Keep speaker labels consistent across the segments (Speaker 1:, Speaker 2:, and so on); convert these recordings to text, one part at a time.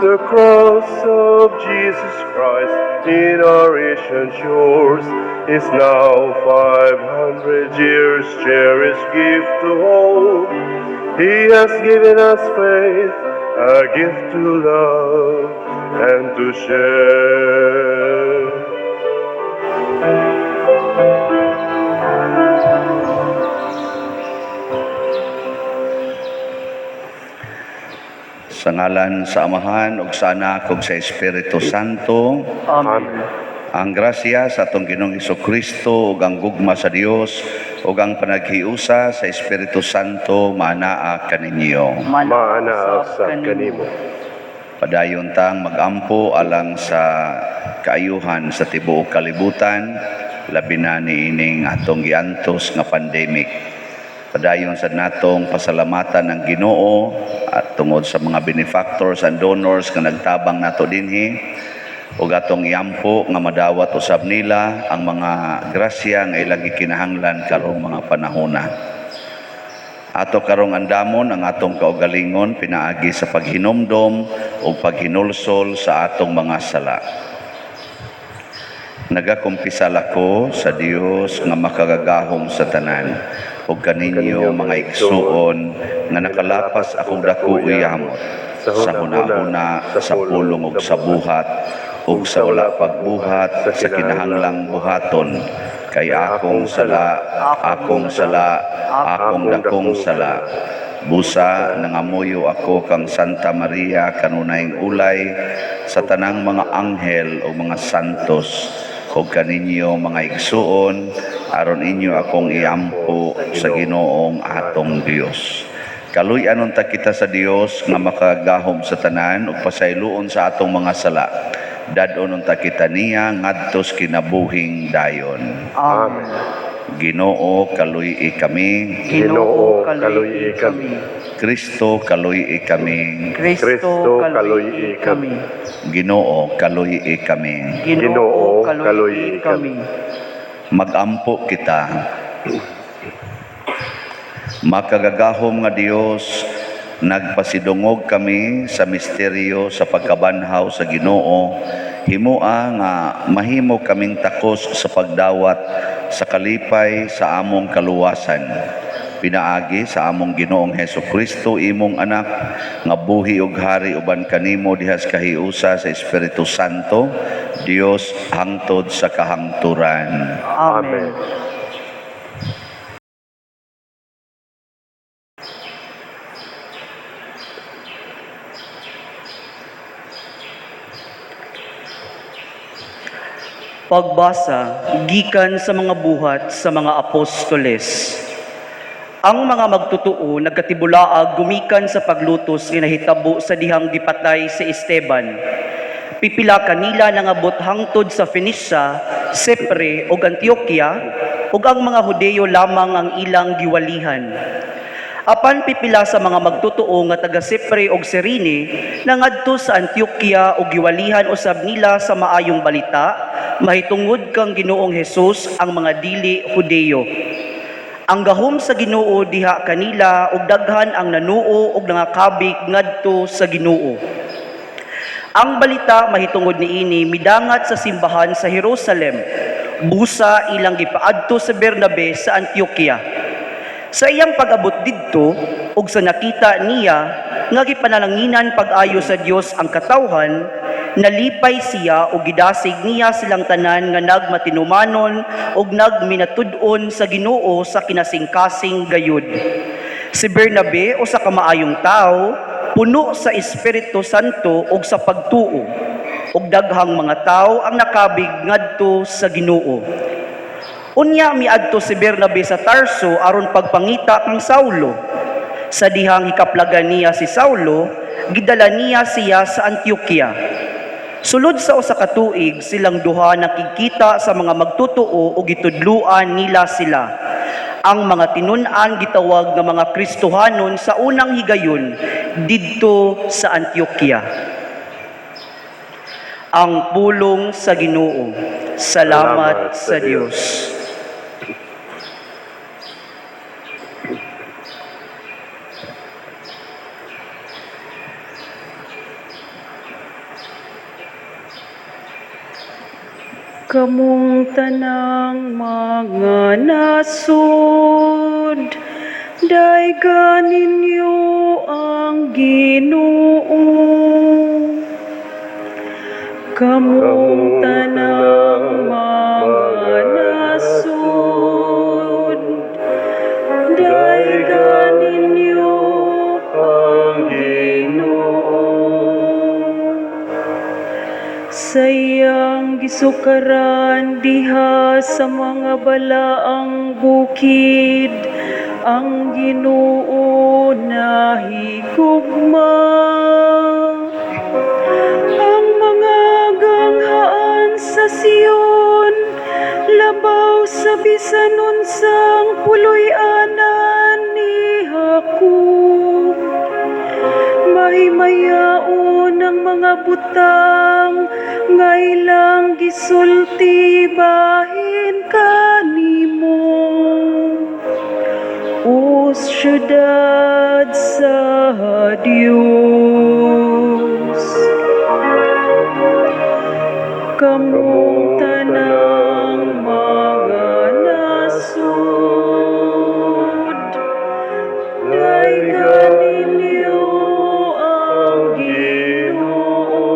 Speaker 1: The cross of Jesus Christ in our ancient shores is now 500 years cherished gift to hold. He has given us faith, a gift to love and to share.
Speaker 2: Sa ngalan sa Amahan ug sa Anak ug sa Espiritu Santo.
Speaker 1: Amen.
Speaker 2: Ang grasya sa atong Ginoong Hesukristo ug ang gugma sa Dios ug ang panaghiusa sa Espiritu Santo manaa kaninyo.
Speaker 1: Maana sa kanimo.
Speaker 2: Padayon tang magampo alang sa kaayuhan sa tibuok kalibutan, labi na niining atong giantos nga pandemic. Padayon sa natong pasalamatan ng Ginoo at tungod sa mga benefactors and donors nga nagtabang nato dinhi ug atong iampo nga madawat usab nila ang mga grasya nga ilang gikinahanglan karong mga panahona. Ato karong andamon ang atong kaugalingon pinaagi sa paghinomdom o paghinulsol sa atong mga sala. Nagakumpisal ako sa Dios nga makagagahom sa tanan ug kaninyo mga igsuon nga nakalapas akong dako uyamot sa hunahuna sa pulong ug sa buhat ug sa wala pagbuhat sa kinahanglang buhaton kay akong sala akong dakong sala. Busa nangamuyo ako kang Santa Maria kanunayng ulay sa tanang mga anghel o mga santos ug kaninyo mga igsuon aron inyo akong iampo sa Ginoong atong Dios. Kaluy-anon ta kita sa Dios nga makagahom sa tanan ug pasayloon sa atong mga sala. Dadon ta kita niya ngadtos kinabuhing dayon.
Speaker 1: Amen.
Speaker 2: Ginoo kaluy kami.
Speaker 1: Ginoo kaluy kami.
Speaker 2: Kristo kaluy kami.
Speaker 1: Kristo kaluy kami.
Speaker 2: Ginoo kaluy kami.
Speaker 1: Ginoo kaluy kami.
Speaker 2: Magampo kita. Makagagahom nga Dios, nagpasidungog kami sa misteryo sa pagkabanhaw sa Ginoo. Himoa nga mahimo kaming takos sa pagdawat sa kalipay sa among kaluwasan. Pinaagi sa among Ginoong Hesukristo imong anak nga buhi ug hari uban kanimo dihas kahiusa sa Espiritu Santo, Dios hangtod sa kahangturan.
Speaker 1: Amen.
Speaker 3: Pagbasa gikan sa mga buhat sa mga apostoles. Ang mga magtutuo nagkatibulaag gumikan sa paglutos ginahitabo sa dihang gipatay si Esteban. Pipila kanila nangabot hangtod sa Phoenicia, Chipre ug Antioquia ug ang mga Hudeyo lamang ang ilang giwalihan. Apan pipila sa mga magtutuo nga taga Chipre ug Cyrene nangadto sa Antioquia ug giwalihan usab nila sa maayong balita mahitungod kang Ginoong Hesus ang mga dili Hudeyo. Ang gahom sa Ginoo diha kanila ug daghan ang nanuo ug nangakabik ngadto sa Ginoo. Ang balita mahitungod niini midangat sa simbahan sa Jerusalem. Busa ilang gipaadto sa Bernabe sa Antioquia. Sa iyang pag-abot didto ug sa nakita niya nga gipanalanginan pag-ayo sa Dios ang katawhan, nalipay siya ug gidasig niya silang tanan nga nagmatinumanon ug nagminatud-on sa Ginoo sa kinasingkasing gayud. Si Bernabe usa ka maayong tawo, puno sa Espiritu Santo ug sa pagtuo, ug daghang mga tawo ang nakabig ngadto sa Ginoo. Unya miadto si Bernabe sa Tarso aron pagpangita kang Saulo. Sa dihang hikaplagan niya si Saulo, gidala niya siya sa Antioquia. Sulod sa usa ka tuig silang duha nakikita sa mga magtutuo ug gitudluan nila sila. Ang mga tinun-an gitawag nga mga Kristohanon sa unang higayon didto sa Antioquia. Ang pulong sa Ginoo. Salamat sa Dios.
Speaker 4: Kamong tanang mga nasud, daygan ninyo ang Ginoo. Kamong tanang mga nasud, daygan ninyo ang Ginoo. Sayang gisukaran diha sa mga balaang bukid, ang Ginoo nahigugma. Ang mga ganghaan sa Sion, labaw sa bisan unsang puloy-anan ni Hakub. Mahimayaon ang mga butang, ngailang gisulti bahin kanimo. O syudad sa Diyos, kamong tanang mga nasud, daygan ninyo ang Ginoo.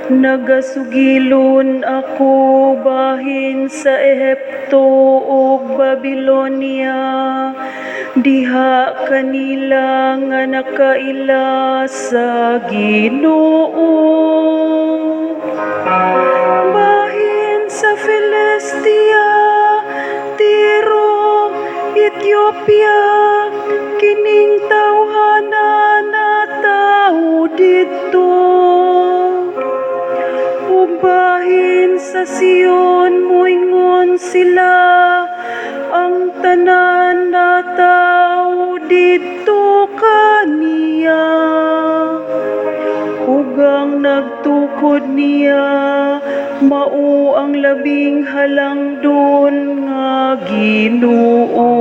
Speaker 4: Nagasugilon ako bahin sa Ehipto ug Babilonia, diha kanila nga nakaila sa Ginoo. Bahin sa Filistia, Tiro, Ethiopia, kining tawhana na tao dito. Bahin sa Sion, moingon sila, ang tanan na tao dito kaniya. Ugang nagtukod niya, mao ang labing halangdon nga Ginoo.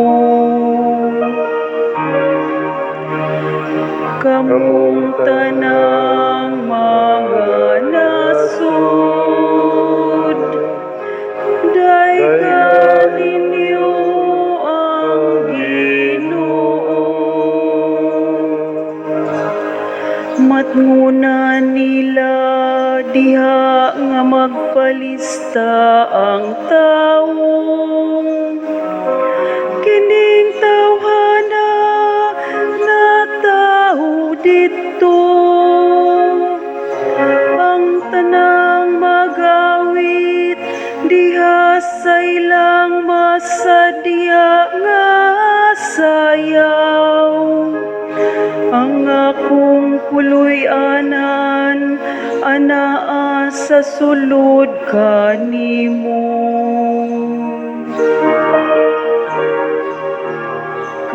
Speaker 4: Kamong tanang mga nasud, daygan ninyo ang Ginoo. Matngunan nila diha nga magpalista ang tawo, kining tawhana na tao dito. Ang tanang magawit diha sa ilang masadya nga sayaw. Ang akong puloy-anan anaa sa sulod kanimo.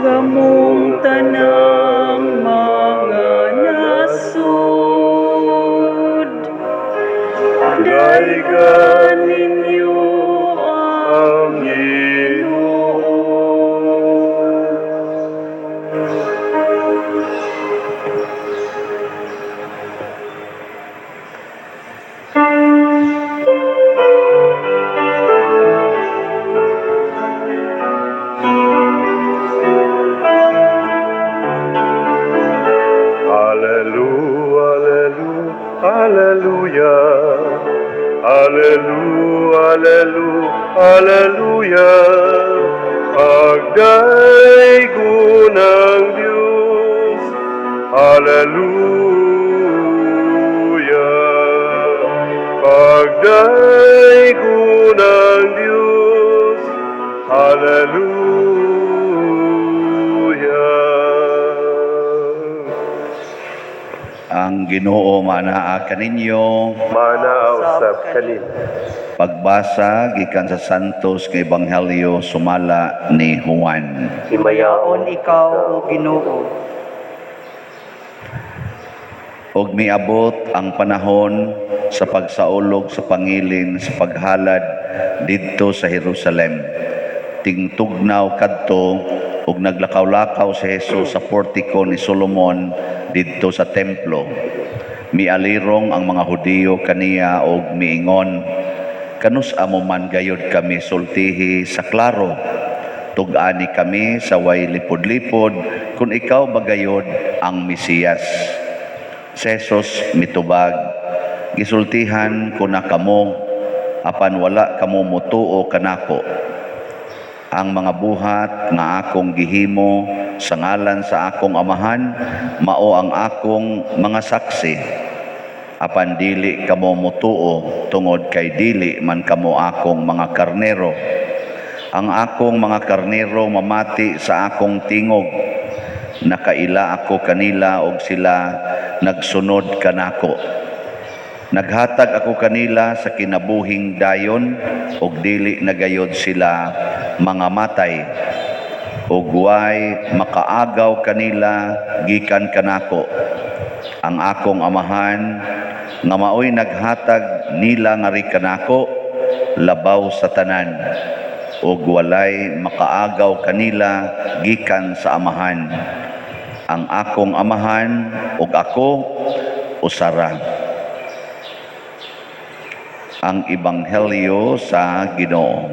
Speaker 4: Kamong tanang mga nasud, daygan ninyo ang Ginoo.
Speaker 1: Hallelujah, hallelujah, hallelujah. Pagdaigo ng Diyos, hallelujah. Pagdaigo ng Diyos, hallelujah.
Speaker 2: Ang Ginoo manaa kaninyo.
Speaker 1: Manausap kanin.
Speaker 2: Pagbasa gikan sa Santos nga Ebanghelyo sumala ni Juan.
Speaker 3: Himayaon ikaw, O Ginoo.
Speaker 2: Og miabot ang panahon sa pagsaulog sa pangilin sa paghalad didto sa Jerusalem. Tingtugnaw kadto ug naglakaw-lakaw si Jesus sa portiko ni Solomon didto sa templo. Mialirong ang mga Hudiyo kaniya og miingon, kanus amo man gayod kami sultihi sa klaro. Tug-ani kami sa way lipod-lipod kung ikaw bagayod ang Mesiyas. Si Jesus mitubag, gisultihan ko na kamo, apan wala kamo mutuo kanako. Ang mga buhat nga akong gihimo sa ngalan sa akong amahan, mao ang akong mga saksi. Apan dili kamo mutuo tungod kay dili man kamo akong mga karnero. Ang akong mga karnero mamati sa akong tingog. Nakaila ako kanila og sila nagsunod kanako. Naghatag ako kanila sa kinabuhing dayon og dili nagayod sila mga matay. Og way makaagaw kanila gikan kanako. Ang akong amahan nga maoy naghatag nila nga ri kanako labaw sa tanan. Og walay makaagaw kanila gikan sa amahan. Ang akong amahan ug ako usara. Ang Ebanghelyo sa Ginoo.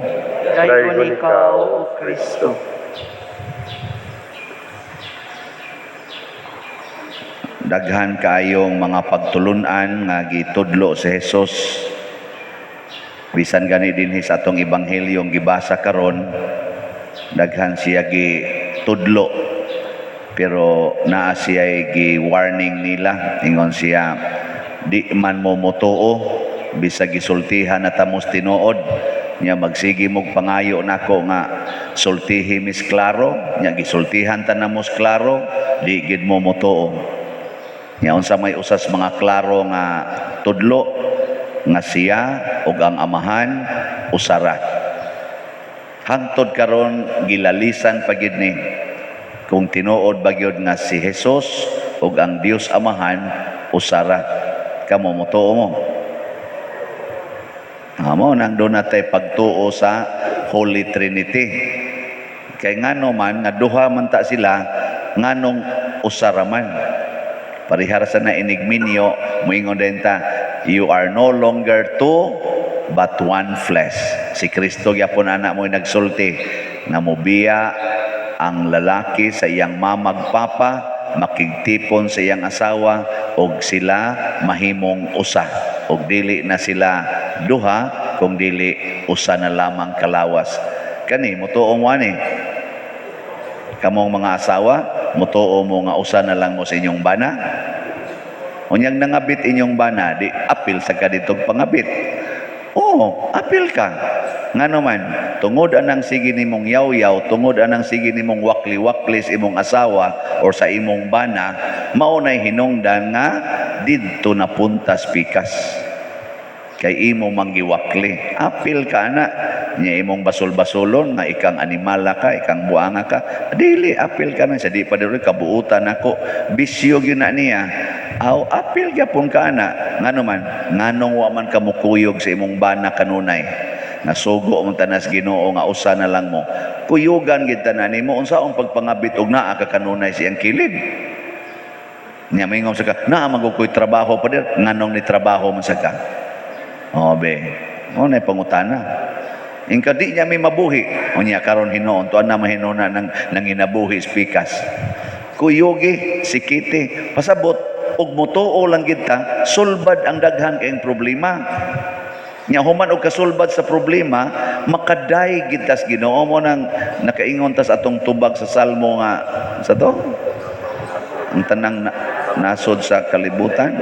Speaker 3: Dayon ikaw, O Kristo.
Speaker 2: Daghan kaayong mga pagtulunan nga gitudlo si Jesus. Bisan gani dinhi sa atong ebanghelyong gibasa karon, daghan siya gitudlo. Pero naa siya gi-warning nila, ingon siya, di man mo mutuo, bisag gisultihan na tamos tinuod, nya magsigi mog pangayo nako nga sultihi mis klaro, nya gisultihan ta namos klaro, di gid mo mutuo. Nya unsa may usas mga klaro nga tudlo nga siya ug ang amahan usara. Hangtod karon gilalisan pa gid ni kung tinuod ba gyud nga si Jesus ug ang Dios amahan usara. Kamo mutuo mo. Amo nang doon natay pagtuo sa Holy Trinity. Kay ngano man nga duha man ta sila, nganong usara man. Parihara sa na inigminyo, moingon din ta, you are no longer two, but one flesh. Si Kristo gyapon anak mo nagsulti, nga mobiya ang lalaki sa iyang mamagpapa, makigtipon sa iyang asawa, og sila mahimong usa. Og dili na sila duha, kung dili usa na lamang kalawas. Kani, mutuong wani. Kamong mga asawa, mutuo mo nga usa na lang mo sa inyong bana. Unyang nangabit inyong bana, di apil sa kaditog pangabit. Oo, apil ka. Nga naman, tungod anang sige nimong yaw-yaw, tungod anang sige nimong wakli-wakli sa imong asawa o sa imong bana, maunay hinungdan nga didto na puntas pikas. Kay imo manggiwakli. Apil ka na. Nya imong basol-basolon nga ikang animala ka, ikang buanga ka. Dili, apil ka na. Sa di pa dili kabuutan ako. Bisyo gyud na niya. Aw, apil gyapon ka na. Ngano man, nganong wa man ka mukuyog sa imong bana kanunay. Nasugo mo tanas Ginoo nga usa na lang mo. Kuyugan gid tanan nimo unsaon pagpangabit og naa ka kanunay siyang kilid. Nya mingon sa ka, naa magukoy trabaho pa dir, nganong ni trabaho man sa ka. O be, o na pangutana. Ingka di niya may mabuhi. O niya karon hinoon, tuan na mahinuna ng inabuhi spikas. Kuyogi, sikiti, pasabot, og mutuo lang kita, sulbad ang daghan kayong problema. Nya human og kasulbad sa problema, makaday gitas Ginoo mo nang nakaingon tas atong tubag sa salmo nga sa to. Ang tanang nasod sa kalibutan.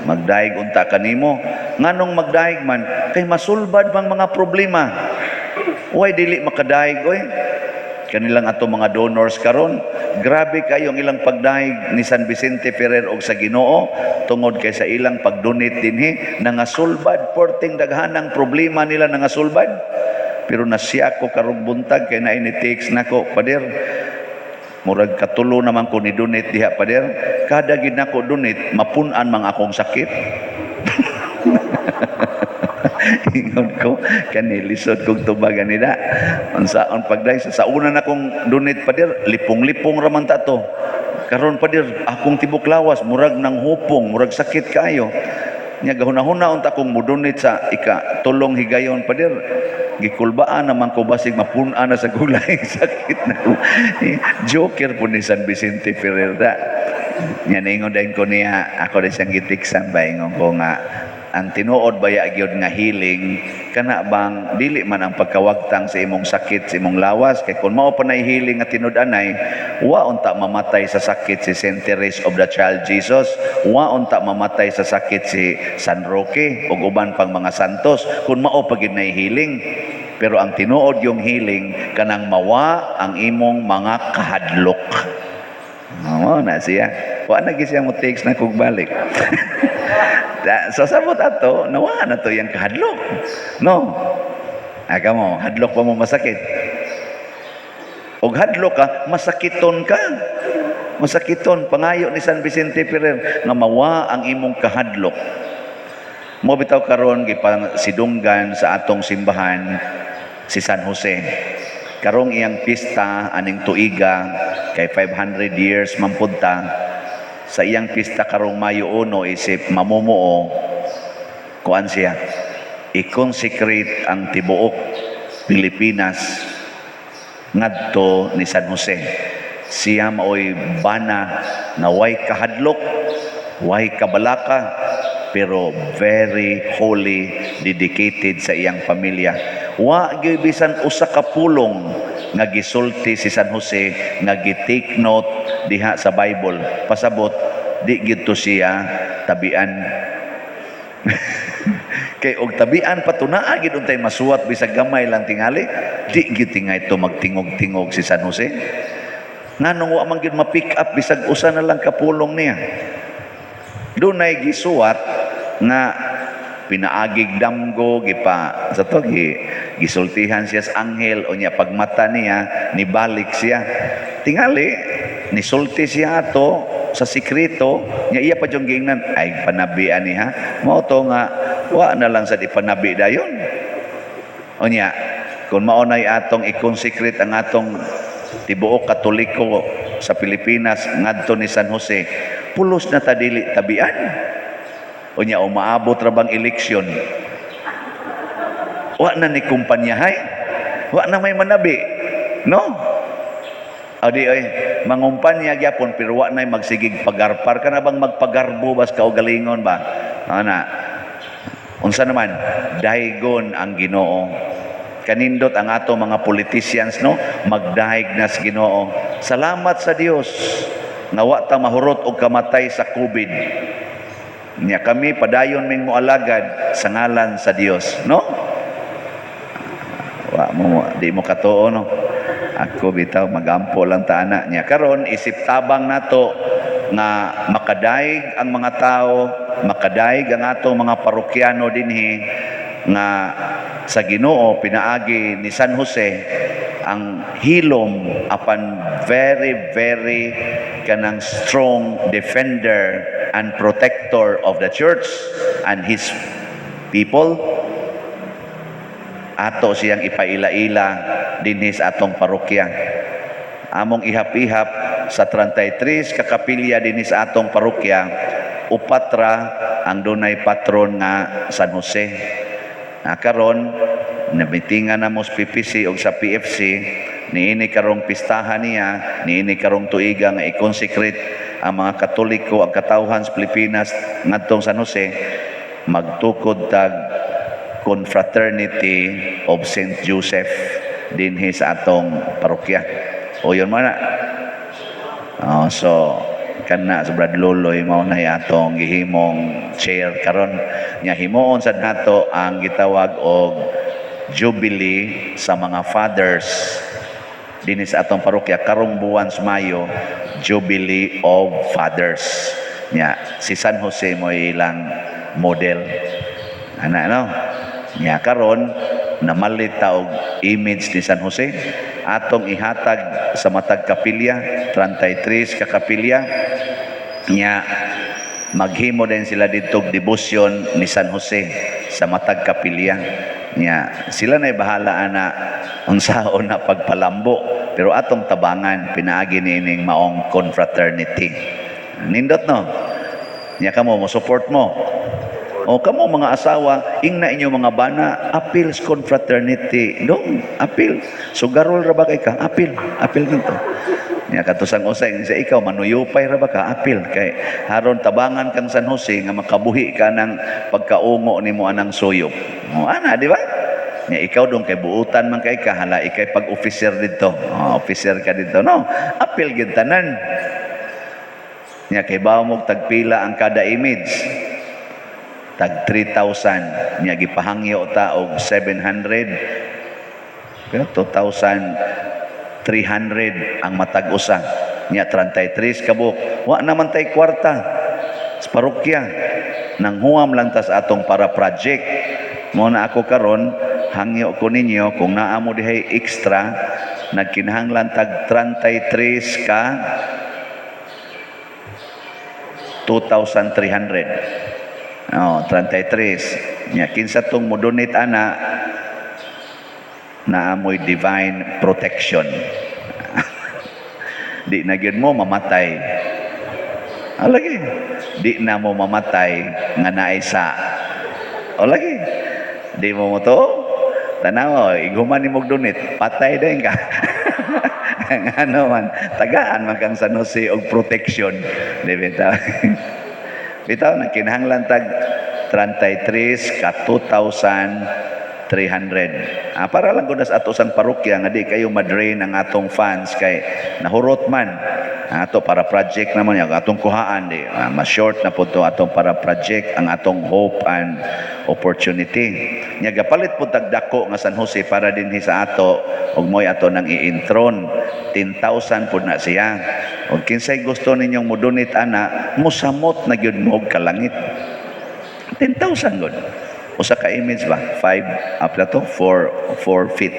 Speaker 2: Magdaig unta kanimo. Nganong magdaig man kay masulbad bang mga problema. Way dili makadaig oy. Kanilang ato mga donors karon, grabe kayo ang ilang pagdaig ni San Vicente Ferrer og sa Ginoo tungod kay sa ilang pagdonate dinhi nangasulbad porting daghanang problema nila nangasulbad. Pero nasya ko karong buntag kay na ini text nako pader. Murag katulo naman ko ni donate diha pader. Kada gid nako donate mapun-an mang akong sakit. Ingon ko kanilisod kong tubagan nila. Unsaon pagday sa una na kong donate pader, lipong-lipong raman ta to. karon pa dir akong tibok lawas murag nang hupong, murag sakit kayo. Nya gahuna-huna unta kong mudunit sa ikatulong higayon pa dir. Gikulbaan naman ko basig mapuna na sa gulay sakit na ko. Joker po ni San Vicente Ferreira. Nya ningon din ko niya ako din siyang gitiksan ba ingon ko nga ang tinuod baya gyud nga healing kana bang dili man ang pagkawagtang sa imong sakit sa imong lawas kay kun mao pa nay healing nga tinud-anay wa unta mamatay sa sakit si Saint Teresa of the Child Jesus, wa unta mamatay sa sakit si San Roque ug uban pang mga santos kun mao pa gid nay healing. Pero ang tinuod yung healing kanang mawa ang imong mga kahadlok. Oo na siya. Wa na gyud siya mo takes na kog balik. So sabot ato, nawa na to yung kahadlok. No? Aga mo, hadlok pa mo masakit. Og hadlok ka, masakiton ka. Masakiton. Pangayo ni San Vicente Ferrer, nga mawa ang imong kahadlok. Mo bitaw karon gipang sidunggan sa atong simbahan si San Jose. Karong iyang pista aning tuiga kay 500 years mampunta. Sa iyang pista karong Mayo 1 isip mamumuo kuan siya i-consecrate ang tibuok Pilipinas ngadto ni San Jose. Siya maoy bana na way kahadlok, way kabalaka, pero very holy, dedicated sa iyang pamilya. Wa gyud bisan usa ka pulong nga gisulti si San Jose nga gi-take note diha sa Bible. Pasabot di gyud to siya tabian. Kay og tabian patunaa gid untay masuwat bisag gamay lang tingali, di gyud tingay to magtingog-tingog si San Jose. Nganong wa man gyud ma-pick up bisag usa na lang kapulong niya. Dunay gisuwat nga pinaagig damgo gipa sa to gisultihan siya sa anghel o niya pagmata niya nibalik siya tingali nisulti siya ato sa sikreto niya iya pa jung gingnan ay panabian niya mao to nga wa na lang sa ipanabi dayon o niya kung maunay atong i-consecrate ang atong tibuok Katoliko sa Pilipinas ngadto ni San Jose pulos na ta dili tabian. O niya, umaabot ra bang eleksyon? Wa na ni kumpanyahay. Wa na may manabi. No? Adi ay, mangumpanya gyapon pero wa na magsigig pagarpar. Ka na bang magpagarbo bas kaugalingon ba? Ana. Unsa naman? Daygon ang Ginoo. Kanindot ang ato mga politicians, no? Magdahig na sa Ginoo. Salamat sa Dios nga wa ta mahurot og kamatay sa COVID. Niya kami padayon ming moalagad sa ngalan sa Dios, no? Wa mo di mo katuo, no? Ako bitaw magampo lang ta ana niya karon isip tabang nato nga makadaig ang mga tao, makadaig ang atong mga parokyano dinhi nga sa Ginoo pinaagi ni San Jose ang hilom apan very very kanang strong defender and protector of the church and his people. Ato siyang ipaila-ila dinhi sa atong parokya. Among ihap-ihap sa 33 ka kapilya dinhi sa atong parokya, upatra ang dunay patron nga San Jose. Karon nabitingan na mo sa PPC o sa PFC niini karong pistahan niya, niini karong tuiga nga i-consecrate ang mga Katoliko, ang katawhan sa Pilipinas ngadtong San Jose, magtukod tag Confraternity of St. Joseph dinhi sa atong parokya. O yun man na. So, kana sa Brad Loloy, mao na atong gihimong chair karon nya himuon sad nato ang gitawag og Jubilee sa mga fathers dinhi sa atong parokya karong buwan sa Mayo, Jubilee of Fathers. Nya si San Jose mo ilang model. Ana no? Nya karon namalit ta og image ni San Jose atong ihatag sa matag kapilya, 33 ka kapilya. Nya maghimo din sila didtog debosyon ni San Jose sa matag kapilya. Nya sila na bahala ana unsaon na pagpalambo, pero atong tabangan pinaagi niining maong confraternity. Nindot no. Nya kamo mo support mo. O kamo mga asawa, ingna inyo mga bana, appeals confraternity. Dong, appeal. So garol ra ba kay ka? Appeal nito. Nya katusang usay sa ikaw manuyupay ra ba ka? Appeal kay haron tabangan kang San Jose nga makabuhi ka ng pagkaungo nimo anang suyop. Mo ana, di ba? Nya ikaw dong kay buutan man kay ka, hala ikay pag-officer dito. Officer ka dito, no? Appeal gid tanan. Nya kay bawo mo tagpila ang kada image. Tag 3,000 niya gipahangyo ta og 700 pero 2,300 ang matag usa niya 33 kabuk wa naman tay kwarta sa parokya nang huam lang ta sa atong para project mo na ako karon hangyo ko ninyo kung naa mo dihay extra nagkinahanglan tag 33 ka 2,300 33. Nya kinsa tong modonate ana na amoy divine protection. Di na gyud mo mamatay. Lagi. Di na mo mamatay nga naay sa. Lagi. Di mo mo to. Tanaw, iguman ni mog donate, patay din ka. Ano man, tagaan man kang San Jose og protection. Di bitaw. Bitaw na kinahanglan tag 33 ka 2,300. Para lang gud sa ato sang parokya nga di kayo madrain ang atong funds kay nahurot man ato para project naman yang atong kuhaan di mas short na pud to atong para project ang atong hope and opportunity. Nya gapalit pud tag dako nga San Jose para dinhi sa ato ug moy ato nang i-intron 10,000 pud na siya. Ug kinsay gusto ninyong modonate ana, musamot na gyud mo og kalangit. 10,000 gud. Usa ka image ba? 5 apla to 4 feet.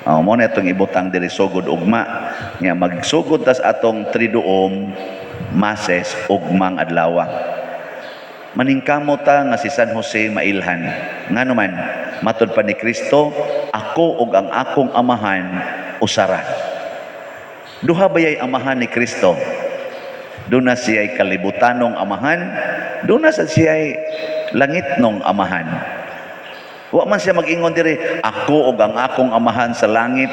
Speaker 2: Mo na itong ibutang diri sugod ugma. Nga magsugod tas atong triduom mases ugmang adlaw. Maningkamo ta nga si San Jose mailhan. Ngano man matud pa ni Kristo, ako ug ang akong amahan usara. Duha bayay amahan ni Kristo. Doon na siya'y kalibutanong amahan, doon na siya'y langitnong amahan. Wa man siya mag-ingon diri, ako ug ang akong amahan sa langit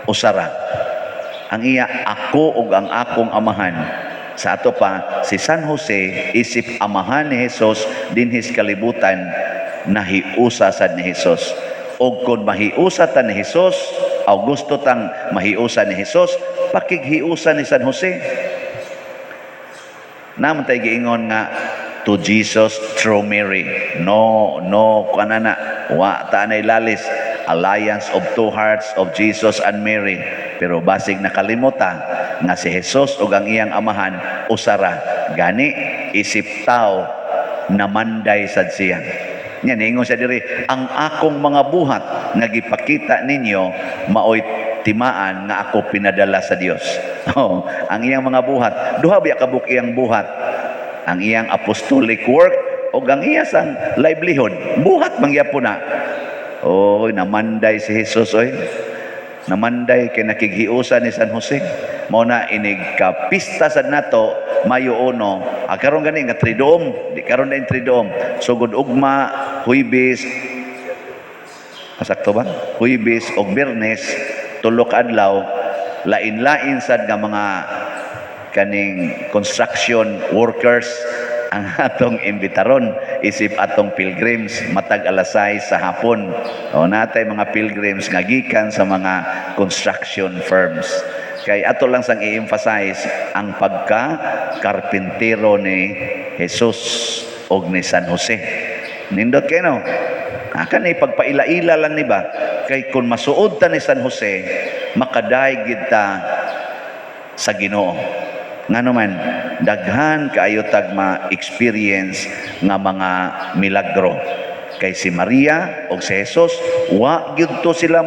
Speaker 2: usara. Ang iya, ako ug ang akong amahan. Sa ato pa, si San Jose, isip amahan ni Jesus, dinhis kalibutan, nahiusa sad ni Jesus. O kung mahiusa ta ni Jesus, o gusto tang mahiusa ni Jesus, pakighiusa ni San Jose. Naman tayo giingon nga, to Jesus through Mary. No, kanana, wa ta na ilalis. Alliance of two hearts of Jesus and Mary. Pero basig nakalimuta nga si Jesus ug ang iyang amahan usara. Gani isip tao namanday sad siya. Nya ningon siya diri, ang akong mga buhat nga gipakita ninyo maoy timaan nga ako pinadala sa Dios. Ang iyang mga buhat, duha biya kabuk iyang buhat. Ang iyang apostolic work o ang iyang livelihood, buhat mangyapon na. Namanday si Jesus oy. Namanday kay nakighiusa ni San Jose. Mao na inig kapista sad nato Mayo 1. Karon gani nga Triduum, di karon na Triduum. Sugod ugma, Huwebes, sakto ba? Huwebes og Biyernes, tulo ka adlaw, lain-lain sad nga mga kaning construction workers ang atong imbitaron isip atong pilgrims matag alasay sa hapon. Natay mga pilgrims nga gikan sa mga construction firms. Kay ato lang sang i-emphasize ang pagka-karpintero ni Jesus og ni San Jose. Nindot kayo no? Kanay pagpaila-ila lang ni ba? Kay kung masuod ta ni San Jose, makadaygid ta sa Ginoo. Ngano man, daghan kaayo tag ma-experience nga mga milagro. Kay si Maria o si Jesus, wa gyud to sila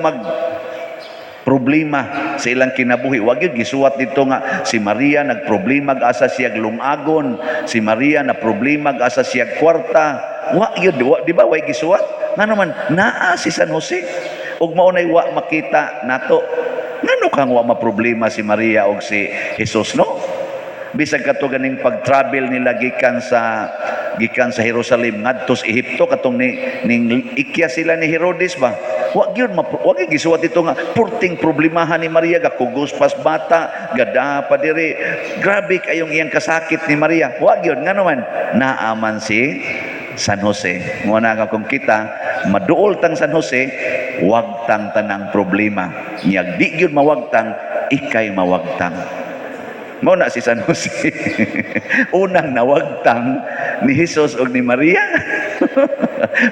Speaker 2: problema sa ilang kinabuhi. Wa gyud gisuwat dito nga si Maria nagproblema asa siya lungagon, si Maria na problema asa siya kwarta. Wa gyud, di ba way gisuwat? nga naman naa si San Jose ug maunay wa makita nato. Ngano kang wa maproblema si Maria ug si Jesus, no? Bisag kato ganing pag-travel nila gikan sa Jerusalem ngadto sa Ehipto katong ning ikya sila ni Herodes ba. Wa gyud gisuwat ito nga purting problemahan ni Maria, gakugos pas bata, gada pa diri. Grabe kayong iyang kasakit ni Maria. Wa gyud nga naman naaman si San Jose. Muna nga kung kita maduol tang San Jose, wag tang tanang problema. Nya di gyud mawagtang, ikay mawagtang. Mao na si San Jose. Unang nawagtang ni Jesus og ni Maria.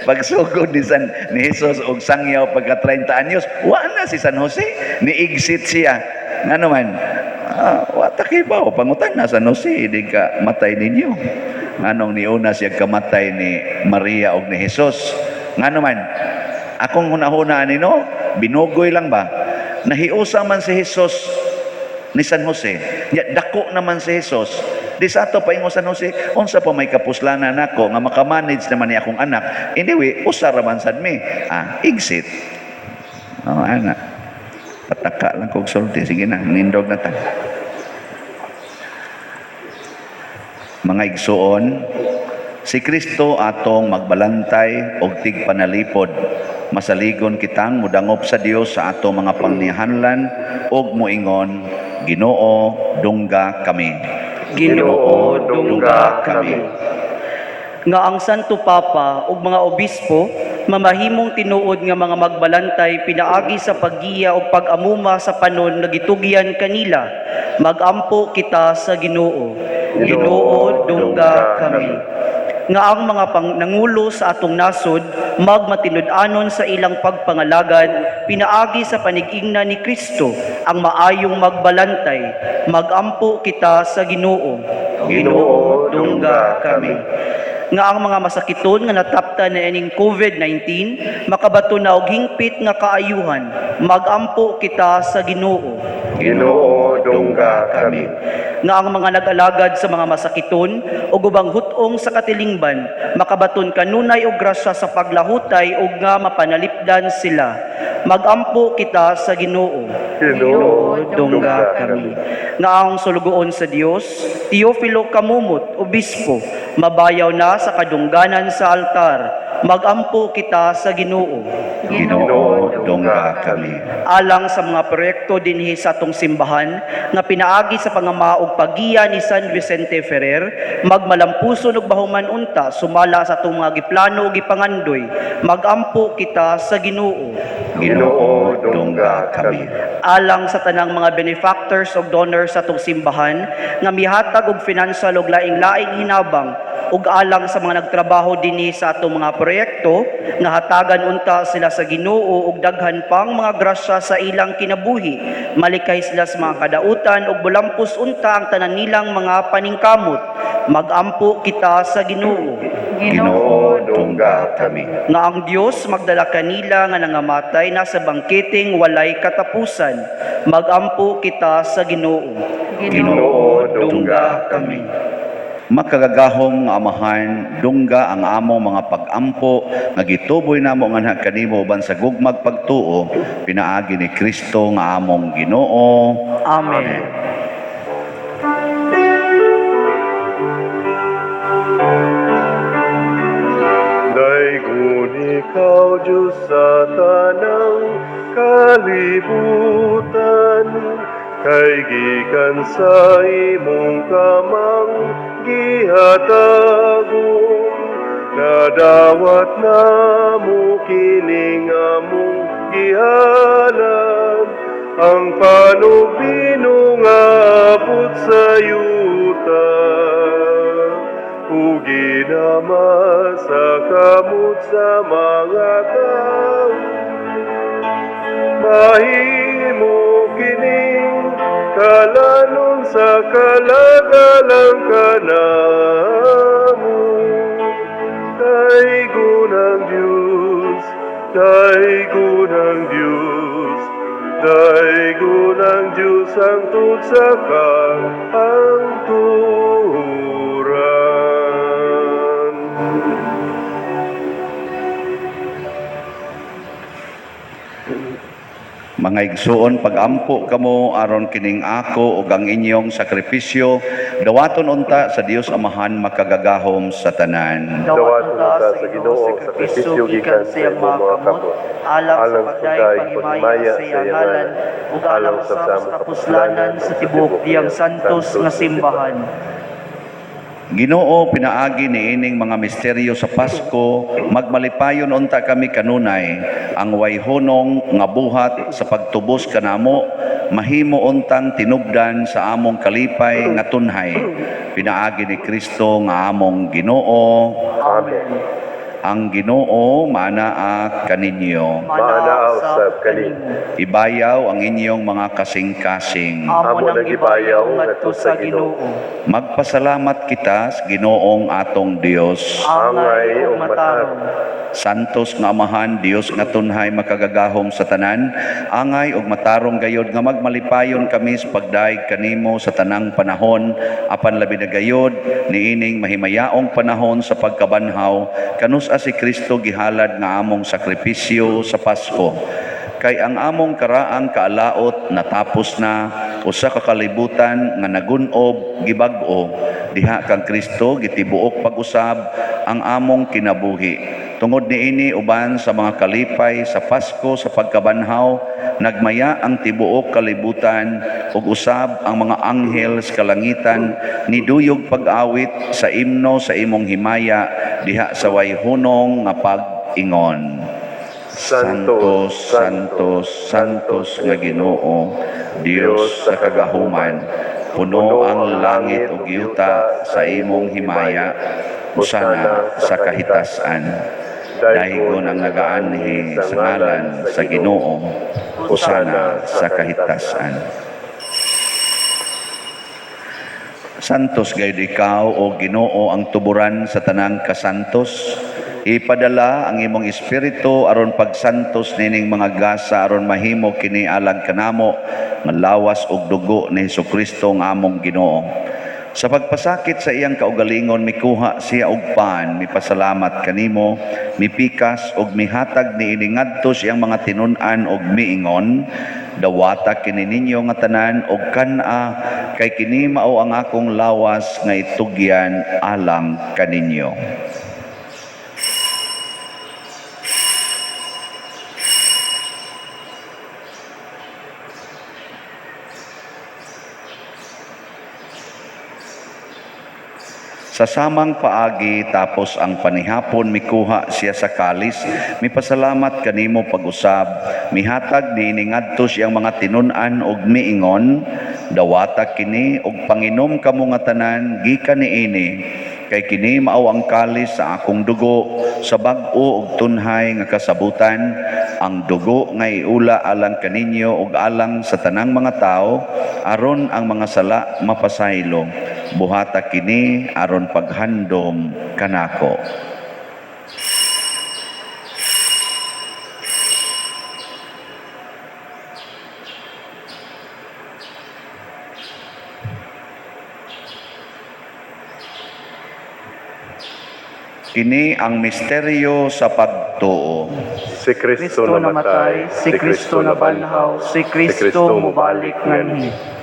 Speaker 2: Pagsugod ni Jesus og sangyaw pagka 30 anyos, wa na si San Jose. Ni-exit siya. Nga naman, wataki ba o pangutan na San Jose, di ka matay ninyo. Nganong niuna siya kamatay ni Maria og ni Jesus. Nga naman, akong hunahuna nino, binugoy lang ba? Nahiusa man si Jesus ni San Jose. Ya, dako naman si Jesus. Di sa ato paingo San Jose, unsa pa may kapuslanan nako nga makamanage naman ni akong anak. Anyway, usa ra man sad mi. Exit. Anak. Pataka lang kog sulti. Sige na, nindog na ta. Mga igsuon, si Kristo atong magbalantay og tigpanalipod. Masaligon kitang mudangop sa Dios sa ato mga pangnihanlan og moingon, Ginoo, dungga kami.
Speaker 3: Ginoo, dungga kami. Nga ang Santo Papa ug mga obispo mamahimong tinuod nga mga magbalantay pinaagi sa paggiya ug pag-amuma sa panon nga gitugyan kanila. Magampo kita sa Ginoo. Ginoo, dungga kami. Nga ang mga nangulo sa atong nasod magmatinud-anon sa ilang pagpangalagan pinaagi sa panig-ingna ni Kristo ang maayong magbalantay. Magampo kita sa Ginoo. Ginoo, dungga kami. Nga ang mga masakiton nga nataptan na ining COVID-19 makabato na og hingpit nga kaayuhan. Magampo kita sa Ginoo.
Speaker 1: Ginoo, dungga kami.
Speaker 3: Nga ang mga nag-alagad sa mga masakiton o ubang hutong sa katilingban makabaton kanunay og grasya sa paglahutay ug nga mapanalipdan sila. Magampo kita sa Ginoo.
Speaker 1: Ginoo,
Speaker 3: Dungga kami. Nga ang sulugoon sa Dios, Teofilo Kamumot, obispo, mabayaw na sa kadungganan sa altar. Magampo kita sa Ginoo.
Speaker 2: Ginoo, dungga kami.
Speaker 3: Alang sa mga proyekto dinhi sa atong simbahan nga pinaagi sa pangamaog pagiya ni San Vicente Ferrer, magmalampuson ug bahuman unta sumala sa atong mga giplano ug gipangandoy. Magampo kita sa Ginoo.
Speaker 2: Ginoo, dungga kami.
Speaker 3: Alang sa tanang mga benefactors ug donors sa atong simbahan nga mihatag og financial ug laing-laing hinabang ug alang sa mga nagtrabaho dinhi sa atong mga proyekto nga hatagan unta sila sa Ginoo ug daghan pang mga grasya sa ilang kinabuhi. Malikay sila sa mga kadautan ug bulampos unta ang tanan nilang mga paningkamot. Magampo kita sa Ginoo.
Speaker 2: Ginoo, dungga kami.
Speaker 3: Nga ang Dios magdala kanila nga nangamatay na sa bangkiting walay katapusan. Magampo kita sa Ginoo.
Speaker 2: Ginoo, dungga kami. Makagagahong amahan, dungga ang among mga pag-ampo nga gituboy namo nga kanimo uban sa gugmag pagtuo pinaagi ni Kristo nga among Ginoo.
Speaker 3: Amen.
Speaker 1: Daigon ikaw, Diyos sa tanang kalibutan, kay gikan sa imong kamang gihatagong, nadawat na mo kining among gihalan, ang panubino nga abot sa yuta. Ugi naman sa kamot sa mga tao, mahimo kining kalanon sa kalagalang kanamo. Daigunang Diyos, daigunang Diyos, daigunang Diyos ang tutsaka ang turan.
Speaker 2: Mga igsuon, pagampo kamo aron kining ako ug ang inyong sakripisyo dawaton unta sa Dios Amahan makagagahom sa tanan.
Speaker 1: Dawaton ta sa Ginoo sa sakripisyo gikan sa imong mga kamot,
Speaker 4: alang
Speaker 1: alang
Speaker 4: sa
Speaker 1: sa
Speaker 4: pagdayeg
Speaker 1: pagdayeg
Speaker 4: pagimaya sa iyang ngalan, ug alang sa kapuslanan sa tibuok diyang santos nga simbahan.
Speaker 2: Ginoo, pinaagi ni ining mga misteryo sa Pasko, magmalipayon unta kami kanunay ang wayhonong nga buhat sa pagtubos kanamo, mahimo untang tinubdan sa among kalipay nga tunhay. Pinaagi ni Kristo nga among Ginoo.
Speaker 1: Amen.
Speaker 2: Ang Ginoo manaa kaninyo.
Speaker 1: Maanaaw sa kanimo.
Speaker 2: Ibayaw ang inyong mga kasing-kasing.
Speaker 4: Amo nang ibayaw ngadto sa Ginoo.
Speaker 2: Magpasalamat kita sa Ginoong atong Dios.
Speaker 4: Angay ug matarong.
Speaker 2: Santos nga Amahan, Dios nga tunhay makagagahom sa tanan, angay ug matarong gayod nga magmalipayon kami sa pagdaig kanimo sa tanang panahon, apan labi na gayod niining mahimayaong panahon sa pagkabanhaw, kanus-a si Kristo gihalad nga among sakripisyo sa Pasko. Kay ang among karaang kaalaot natapos na, usa ka kalibutan nga nagunob gibag-o, diha kang Kristo gitibuok pag-usab ang among kinabuhi. Tungod niini uban sa mga kalipay sa Pasko sa pagkabanhaw, nagmaya ang tibuok kalibutan ug usab ang mga anghel sa kalangitan niduyog pag-awit sa imno sa imong himaya diha sa wayhunong nga pag-ingon. Santos, Santos, Santos nga Ginoo, Dios sa kagahuman, puno ang langit ug yuta sa imong himaya, usana sa kahitasan. Dahigon ang nagaanhi sa ngalan sa Ginoo, usana sa kahitasan. Santos gayud ikaw o Ginoo ang tuburan sa tanang kasantos. Ipadala ang imong espiritu aron pagsantos nining mga gasa aron mahimo kini alang kanamo nga lawas ug dugo ni Hesukristo nga among Ginoo. Sa pagpasakit sa iyang kaugalingon mikuha siya og pan, mipasalamat kanimo, mipikas ug mihatag niini ngadto siyang mga tinun-an ug miingon, dawata kini ninyo nga tanan og kana kay kini mao ang akong lawas nga itugyan alang kaninyo. Sa samang paagi tapos ang panihapon mikuha siya sa kalis, mipasalamat kanimo pag-usab, mihatag niini ngadto siyang mga tinun-an ug miingon, dawata kini ug panginom kamo nga tanan gikan niini, kay kini mao ang kalis sa akong dugo sa bag-o ug tunhay nga kasabutan, ang dugo nga iula alang kaninyo ug alang sa tanang mga tao aron ang mga sala mapasaylo. Buhata kini aron paghandom kanako. Kini ang misteryo sa pagtuo.
Speaker 1: Si Kristo namatay,
Speaker 4: si Kristo nabanhaw, si Kristo mubalik nganhi.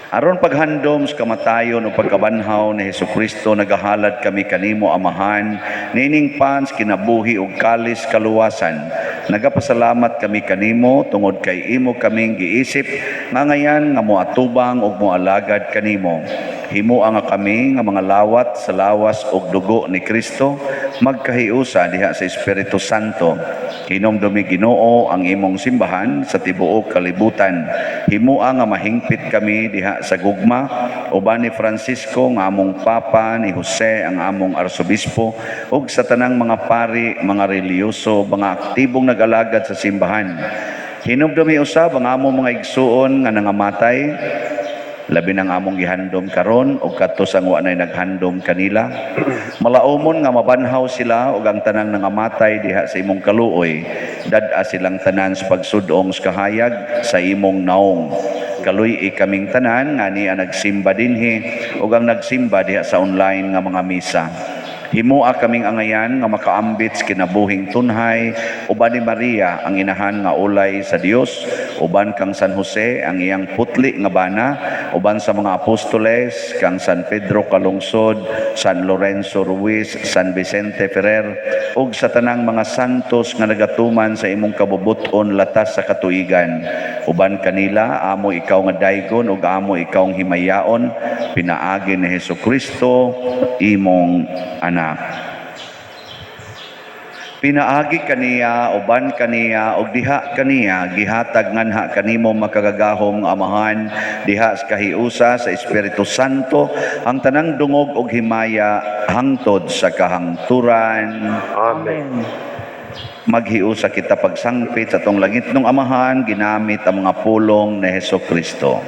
Speaker 2: Aron paghandom sa kamatayon o pagkabanhaw ni Hesukristo, nagahalad kami kanimo Amahan, nining pans kinabuhi ug kalis kaluwasan. Nagapasalamat kami kanimo tungod kay imo kaming giisip nga ngayan nga moatubang ug moalagad kanimo. Himuan nga kami nga mga lawat sa lawas ug dugo ni Kristo, magkahiusa diha sa Espiritu Santo. Hinumdumi Ginoo ang imong simbahan sa tibuok kalibutan. Himua nga mahingpit kami diha sa gugma, uban ni Francisco nga among Papa, ni Jose ang among Arsobispo, ug sa tanang mga pari, mga reliyoso, mga aktibong nag-alagad sa simbahan. Hinumdumi usab ang among mga igsuon nga nangamatay, labi nang among gihandom karon ug kadto sang wa nay naghandom kanila. Malaumon nga mabanhaw sila ug ang tanang nangamatay diha sa imong kaluoy, dad-a silang tanan sa pagsudong sa kahayag sa imong naong. Kaluy kaming tanan nga niya nagsimba dinhi ug ang nagsimba diha sa online nga mga misa. Himoa kaming angayan nga makaambit sa kinabuhing tunhay, uban ni Maria ang inahan nga ulay sa Dios, uban kang San Jose ang iyang putli nga bana, uban sa mga apostoles kang San Pedro Calungsod, San Lorenzo Ruiz, San Vicente Ferrer, ug sa tanang mga santos nga nagatuman sa imong kabubuton latas sa katuigan. Uban kanila amo ikaw nga daygon ug amo ikaw ang himayaon, pinaagi ni Hesukristo imong anak. Pinaagi kaniya, uban kaniya, og diha kaniya, gihatag nganha kanimo makagagahom nga amahan, diha sa kahiusa sa Espiritu Santo, ang tanang dungog og himaya hangtod sa kahangturan.
Speaker 1: Amen.
Speaker 2: Maghiusa kita pagsangpit sa tong langit ng amahan, ginamit ang mga pulong ni Hesukristo.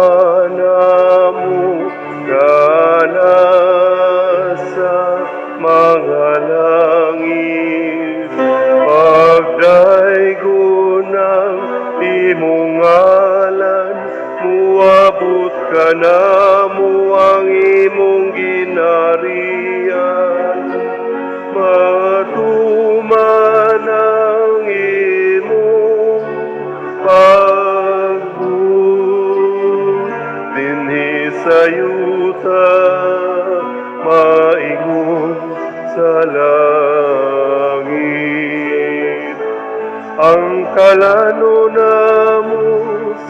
Speaker 1: Amahanamu kana sa mga langit, pagdaygon ng imong ngalan, muabot ka na mo ang imong ginarian, matuman ang imong dinhi sa yuta, maingon sa langit. Ang kalano namo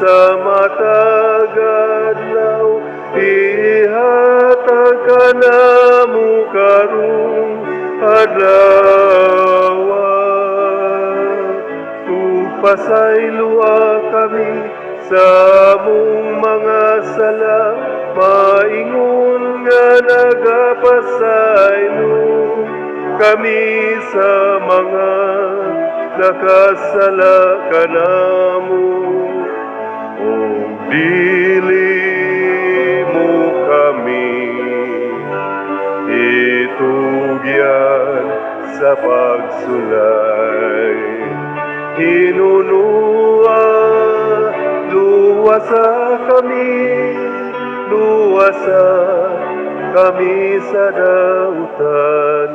Speaker 1: sa matag adlaw, ihatag ka namo karong adlaw. Tupasaylua kami sa among mga sala, maingon nga nagapasaylo kami sa mga nakasala kanamo. O dili mo kami itugyan sa pagsulay, hinunua luwasa kami sa dautan.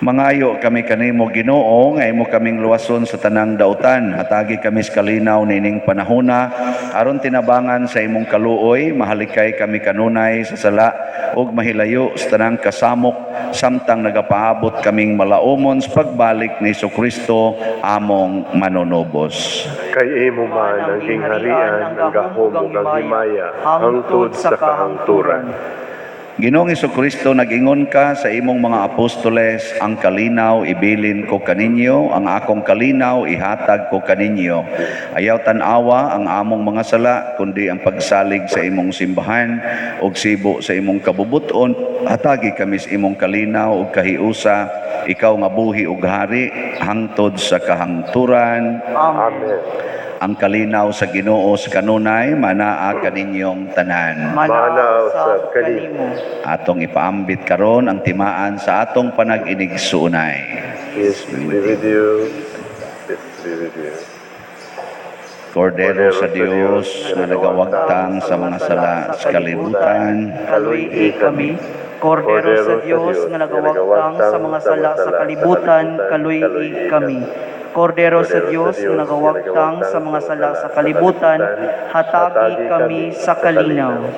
Speaker 2: Mangayo kami kanimo Ginoo nga imo kaming luwason sa tanang dautan, hatagi kami sa kalinaw nining panahona, aron tinabangan sa imong kaluoy, mahalikay kami kanunay sa sala ug mahilayo sa tanang kasamok, samtang nagapaabot kaming malaumon sa pagbalik ni Hesukristo among manunubos.
Speaker 1: Kay imo man ang gingharian, ang gahom ug ang himaya hangtod sa kahangturan.
Speaker 2: Ginoong Hesukristo, nag-ingon ka sa imong mga apostoles, ang kalinaw ibilin ko kaninyo, ang akong kalinaw ihatag ko kaninyo. Ayaw tanawa ang among mga sala, kundi ang pagsalig sa imong simbahan ug sibo sa imong kabubuton. Hatagi kami sa imong kalinaw ug kahiusa, ikaw nga buhi ug hari hangtod sa kahangturan.
Speaker 1: Amen.
Speaker 2: Ang kalinaw sa Ginoo sa kanunay manaa kaninyong tanan.
Speaker 1: Manaw sa kanimo.
Speaker 2: Atong ipaambit karon ang timaan sa atong panag-inigsuunay.
Speaker 1: Peace be with you. Peace be with you.
Speaker 2: Kordero sa Dios na nagawagtang sa mga sala sa kalibutan,
Speaker 4: Kaluy kami. Kordero sa Diyos nga nagawagtang sa mga sala sa kalibutan, kaluy kami. Kordero sa Diyos nga nagawagtang sa mga sala sa kalibutan, hatagi kami sa kalinaw.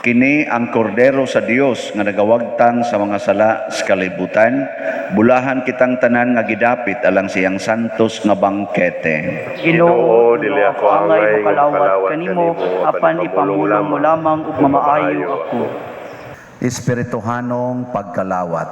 Speaker 2: kini ang kordero sa Dios nga nagawagtang sa mga sala sa kalibutan, bulahan kitang tanan nga gidapit alang siyang santos nga bangkete.
Speaker 4: Ginoo, dili ako angay makalawat kanimo, apan ipamulong mo lamang ug mamaayo ako.
Speaker 2: Espirituhanong pagkalawat.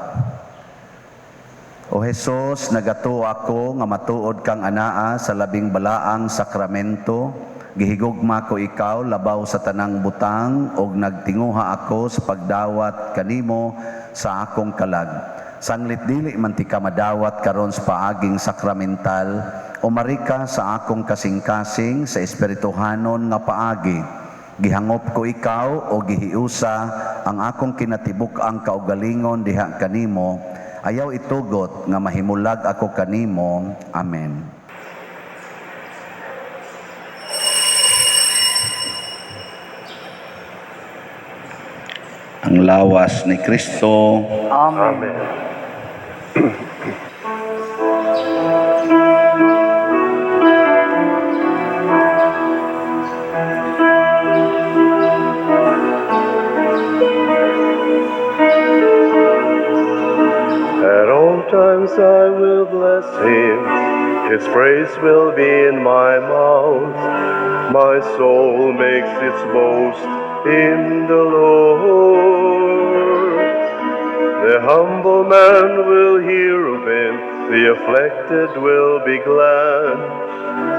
Speaker 2: O Jesus, nagato ako nga matuod kang anaa sa labing balaang sakramento, gihigugma ko ikaw labaw sa tanang butang, og nagtinguha ako sa pagdawat kanimo sa akong kalag. Sanglit dili man ti ka madawat karon sa paaging sakramental, umarika sa akong kasing-kasing sa espirituhanon nga paagi. Gihangop ko ikaw o gihiusa ang akong kinatibuk-ang kaugalingon diha kanimo, ayaw itugot nga mahimulag ako kanimo. Amen. ang lawas ni Kristo.
Speaker 4: Amen.
Speaker 1: Amen. At all times I will bless him, his praise will be in my mouth. My soul makes its boast in the Lord. The humble man will hear of it, the afflicted will be glad,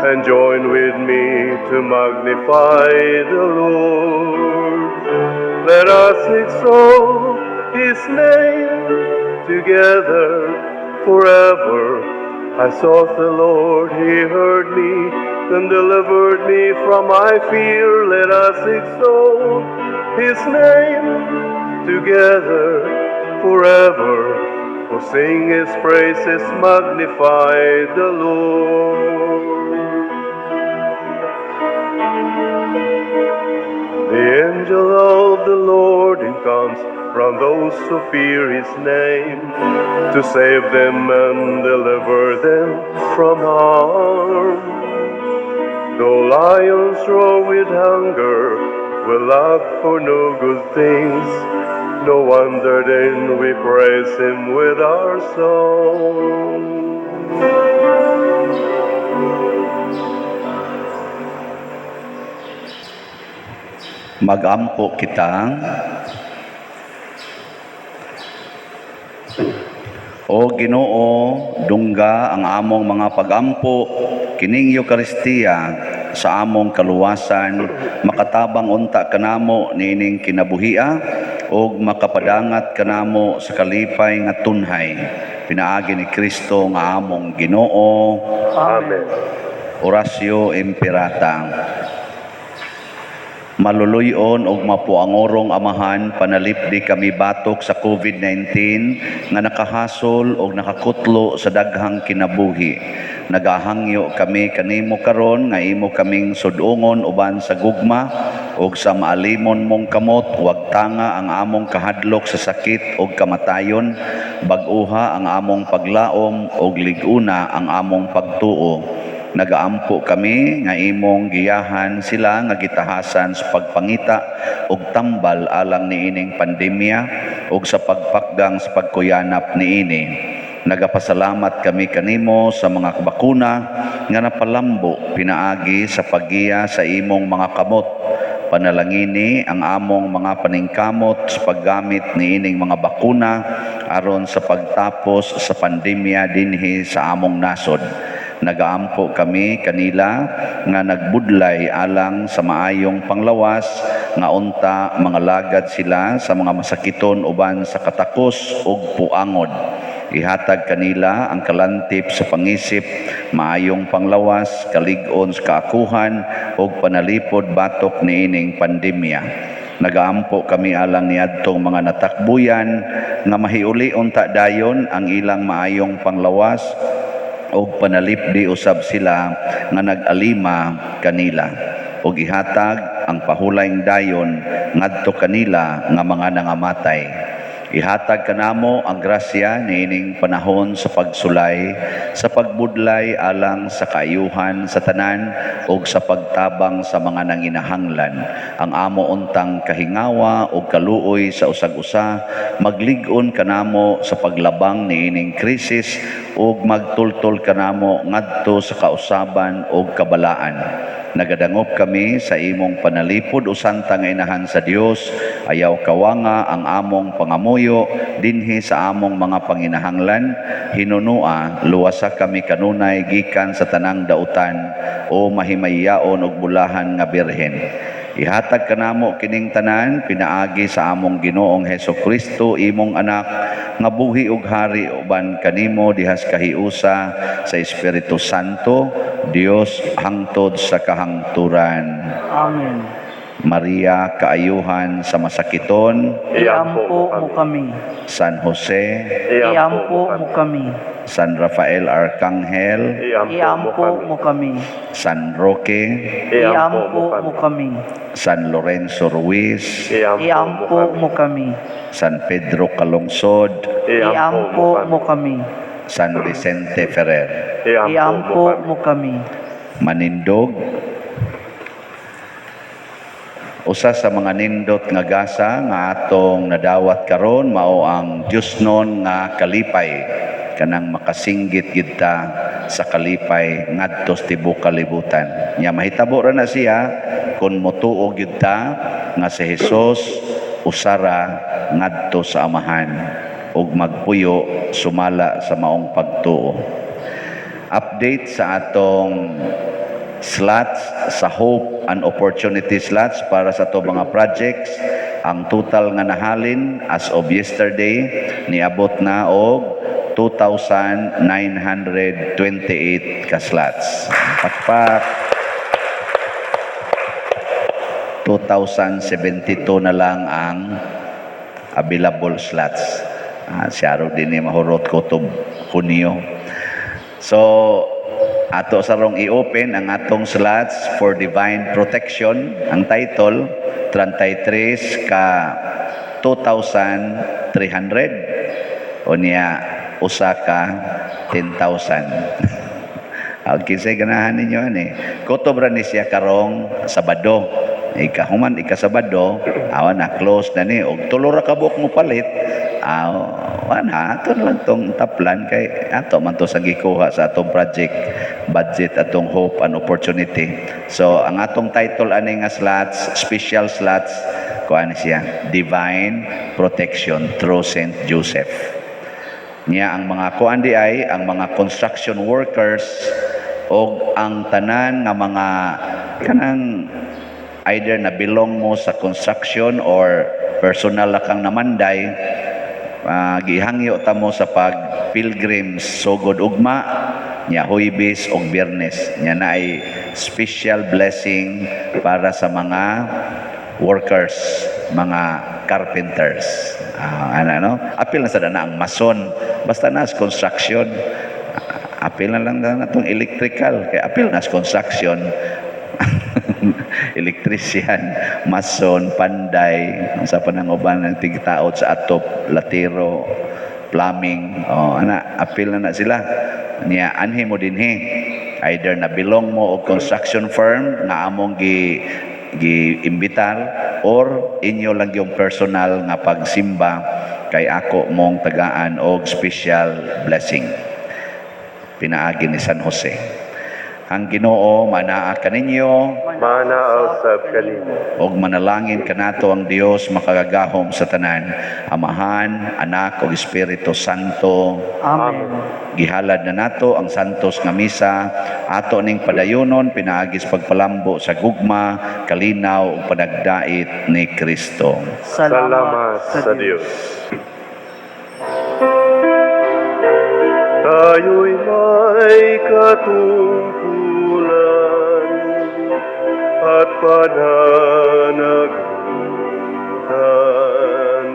Speaker 1: and join with me to magnify the Lord. Let us exalt his name together forever. I sought the Lord, he heard me, and delivered me from my fear. Let us exalt his name together forever. Oh, sing his praises, magnify the Lord. The angel of the Lord encamps round those who fear his name, to save them and deliver them from harm. Though lions roar with hunger, will lack for no good things, no wonder then we praise him with our song.
Speaker 2: Magampo kita. O Ginoo, dungga ang among mga pagampo kining Eucharistia sa among kaluwasan, makatabang unta kanamo niining kinabuhia ug makapadangat kanamo sa kalipay nga tunhay. Pinaagi ni Kristo nga among Ginoo.
Speaker 1: Amen.
Speaker 2: Oratio Imperata. Maluluyon og mapuangorong amahan, panalipdi kami batok sa COVID-19 nga nakahasol og nakakutlo sa daghang kinabuhi. Nagahangyo kami kanimo karon nga imo kaming sudungon uban sa gugma og sa maalimon mong kamot. Huwag tanga ang among kahadlok sa sakit og kamatayon, bag-uha ang among paglaom og liguna ang among pagtuo. Nagaampo kami nga imong giyahan sila nga gitahasan sa pagpangita og tambal alang niining pandemya ug sa pagpakgang sa pagkuyanap niini. Nagapasalamat kami kanimo sa mga bakuna nga napalambo pinaagi sa paggiya sa imong mga kamot. Panalangini ang among mga paningkamot sa paggamit niining mga bakuna aron sa pagtapos sa pandemya dinhi sa among nasod. Nagaampo kami kanila nga nagbudlay alang sa maayong panglawas nga unta mga lagad sila sa mga masakiton uban sa katakos ug puangod. Ihatag kanila ang kalantip sa pangisip, maayong panglawas, kalig-on sa kaakuhan ug panalipod batok niining pandemya. Nagaampo kami alang niadtong mga natakbuyan nga mahiuli unta dayon ang ilang maayong panglawas og panalipdi usab sila nga nag-alima kanila og ihatag ang pahulayng dayon ngadto kanila nga mga nangamatay. Ihatag kanamo ang grasya niining panahon sa pagsulay, sa pagbudlay alang sa kaayuhan sa tanan ug sa pagtabang sa mga nanginahanglan. Ang amo untang kahingawa ug kaluoy sa usag-usa, maglig-on kanamo sa paglabang niining krisis ug magtultol kanamo ngadto sa kausaban ug kabalaan. Nagadangop kami sa imong panalipod o santa nga inahan sa Dios, ayaw kawanga ang among pangamuyo dinhi sa among mga panginahanglan. Hinunua, luwasa kami kanunay gikan sa tanang dautan o mahimayaon og bulahan nga birhen. Ihatag kanamo kining tanan pinaagi sa among Ginoong Hesukristo, imong anak nga buhi ug hari uban kanimo dihas kahiusa sa Espiritu Santo, Dios hangtod sa kahangturan.
Speaker 4: Amen.
Speaker 2: Maria kaayuhan sa masakiton,
Speaker 4: Iampo mo kami.
Speaker 2: San Jose,
Speaker 4: Iampo mo kami.
Speaker 2: San Rafael Arcangel,
Speaker 4: Iampo mo kami.
Speaker 2: San Roque,
Speaker 4: Iampo mo kami.
Speaker 2: San Lorenzo Ruiz,
Speaker 4: Iampo mo kami.
Speaker 2: San Pedro Calungsod,
Speaker 4: Iampo mo kami.
Speaker 2: San Vicente Ferrer.
Speaker 4: Iampo mo kami.
Speaker 2: Manindog, usa sa mga nindot nga gasa nga atong nadawat karon mao ang Diosnon nga kalipay, kanang makasinggit gid ta sa kalipay ngadto sa tibuok kalibutan. Nya mahitabo ra na siya kun motuo gid ta nga si Hesus usara ngadto sa amahan ug magpuyo sumala sa maong pagtuo. Update sa atong slots sa Hope and Opportunity slots para sa to mga projects. Ang total nga nahalin as of yesterday niabot na og 2,928 ka slots. Pakpak 2,072 na lang ang available slots. Siyaro din ni mahurot ko to Hunyo. So ato sarong i-open ang atong slots for divine protection. Ang title 33 ka 2,300 o niya usa ka 10,000. Kinsay ganahan ninyo ani. Kutob ra ni siya karong Sabado. Ikahuman Sabado, awan na close na ni og tulo ra ka buok mo palit. Wana ato lang tong taplan kay ato man to sa gikuha sa atong project budget atong Hope and Opportunity. So ang atong title ani nga slots, special slots kuan siya, Divine Protection through Saint Joseph. Niya ang mga kuan di ay ang mga construction workers o ang tanan nga mga kanang either na belong mo sa construction or personal la kang namanday, gihangyo ta mo sa pag pilgrims sugod ugma nya Huwebes ug Biyernes nya naay special blessing para sa mga workers, mga carpenters. Apil na sa dana ang mason basta na sa construction. Apil na lang na itong electrical kay apil na sa construction. Electrician, mason, panday, sa pananguban ng tigtaot sa atop, latero, plumbing, apil na sila. Niya, anhi mo din either na belong mo o construction firm na among gi-imbitar or inyo lang yung personal nga pagsimba kay ako mong tagaan og special blessing. Pinaagi ni San Jose. Ang Ginoo manaa kaninyo,
Speaker 1: Manausap kanimo.
Speaker 2: og manalangin kanato ang Dios makagagahom sa tanan, Amahan, Anak ug Espiritu Santo.
Speaker 4: Amen.
Speaker 2: Gihalad na nato ang santos nga misa, ato ning padayonon pinaagis pagpalambo sa gugma, kalinaw ug panagdait ni Kristo.
Speaker 1: Salamat sa Diyos. Tayo'y may katungkulan at pananagutan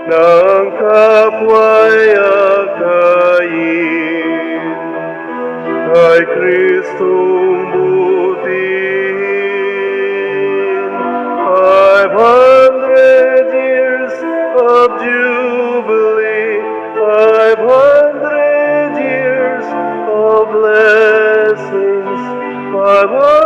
Speaker 1: ng kapwa'y akayin kay Kristong butihin. 500 years of jubilee, 500 years of blessings, 500